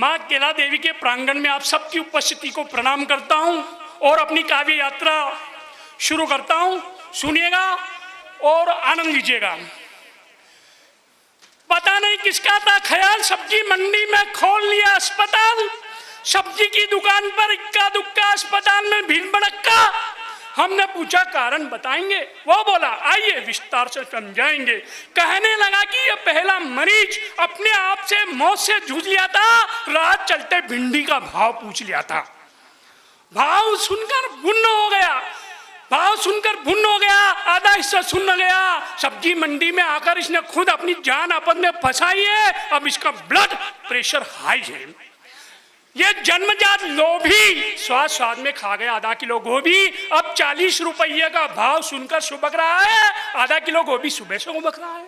माँ केला देवी के प्रांगण में आप सबकी उपस्थिति को प्रणाम करता हूं और अपनी काव्य यात्रा शुरू करता हूं। सुनिएगा और आनंद लीजिएगा। पता नहीं किसका था ख्याल, सब्जी मंडी में खोल लिया अस्पताल। सब्जी की दुकान पर इक्का दुक्का, अस्पताल में भीड़ भड़क्का। हमने पूछा कारण बताएंगे, वो बोला आइए विस्तार से समझाएंगे। कहने लगा कि ये पहला मरीज अपने आप से मौत से जूझ लिया था, रात चलते भिंडी का भाव पूछ लिया था। भाव सुनकर भुन्न हो गया, भाव सुनकर भुन्न हो गया, आधा हिस्सा सुन गया। सब्जी मंडी में आकर इसने खुद अपनी जान आपस में फंसाई है। अब इसका ब्लड प्रेशर हाई है। ये जन्मजात लोभी स्वाद स्वाद में खा गया आधा किलो गोभी। अब 40 रुपये का भाव सुनकर सुबक रहा है, आधा किलो गोभी सुबह से उबक रहा है।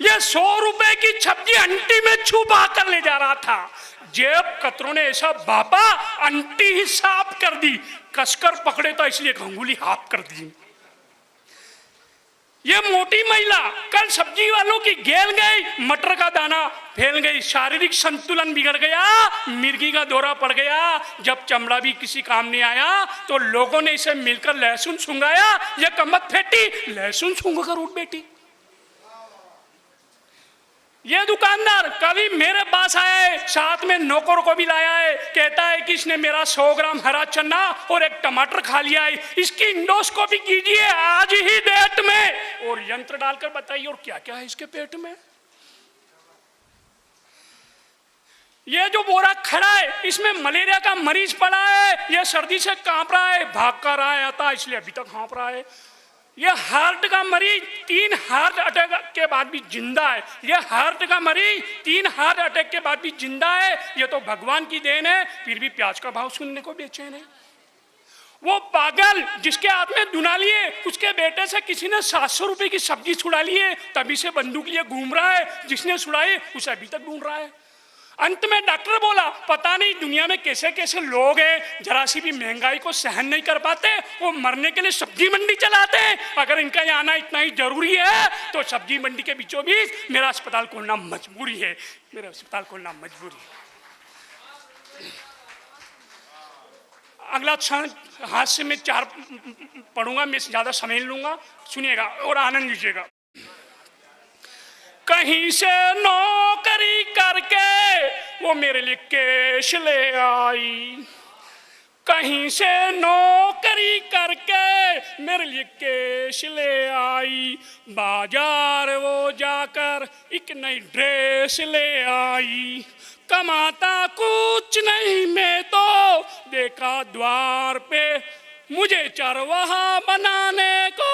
ये 100 रुपए की सब्जी अंटी में छुपा कर ले जा रहा था। जेब कतरों ने ऐसा बापा, अंटी ही साफ कर दी। कसकर पकड़े तो इसलिए घंगुली हाफ कर दी। ये मोटी महिला कल सब्जी वालों की घेर गई, मटर का दाना फैल गई, शारीरिक संतुलन बिगड़ गया, मिर्गी का दौरा पड़ गया। जब चमड़ा भी किसी काम नहीं आया तो लोगों ने इसे मिलकर लहसुन सूंघाया। ये कमत फेटी, लहसुन सूंघ कर उठ बैठी। ये दुकानदार कभी मेरे पास आया है, साथ में नौकर को भी लाया है। कहता है कि इसने मेरा 100 ग्राम हरा चना और एक टमाटर खा लिया है, इसकी इंडोस्कोपी कीजिए आज ही डेट में और यंत्र डालकर बताइए और क्या क्या है इसके पेट में। ये जो बोरा खड़ा है इसमें मलेरिया का मरीज पड़ा है। ये सर्दी से कांप रहा है, भाग कर रहा है आता इसलिए अभी तक कांप रहा है। ये हार्ट का मरीज 3 हार्ट अटैक के बाद भी जिंदा है। ये हार्ट का मरीज 3 हार्ट अटैक के बाद भी जिंदा है। ये तो भगवान की देन है, फिर भी प्याज का भाव सुनने को बेचैन है। वो पागल जिसके हाथ में दुनाली है, उसके बेटे से किसी ने 700 रुपए की सब्जी छुड़ा ली है, तभी से बंदूक लिए घूम रहा है। जिसने छुड़ाई उसे अभी तक ढूंढ रहा है। अंत में डॉक्टर बोला पता नहीं दुनिया में कैसे कैसे लोग हैं, जरा सी भी महंगाई को सहन नहीं कर पाते, वो मरने के लिए सब्जी मंडी चलाते हैं। अगर इनका यहाँ आना इतना ही जरूरी है तो सब्जी मंडी के बीचों बीच मेरा अस्पताल खोलना मजबूरी है, मेरा अस्पताल खोलना मजबूरी है। अगला क्षण हाथ से मैं 4 पढ़ूंगा, मैं ज्यादा समय लूंगा, सुनिएगा और आनंद लीजिएगा। कहीं से नौकरी करके वो मेरे लिए कैश ले आई, कहीं से नौकरी करके मेरे लिए कैश ले आई। बाजार वो जाकर एक नई ड्रेस ले आई। कमाता कुछ नहीं मैं तो देखा द्वार पे मुझे चरवाहा बनाने को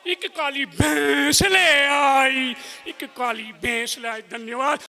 एक काली भैंस ले आई, एक काली भैंस ले आई। धन्यवाद।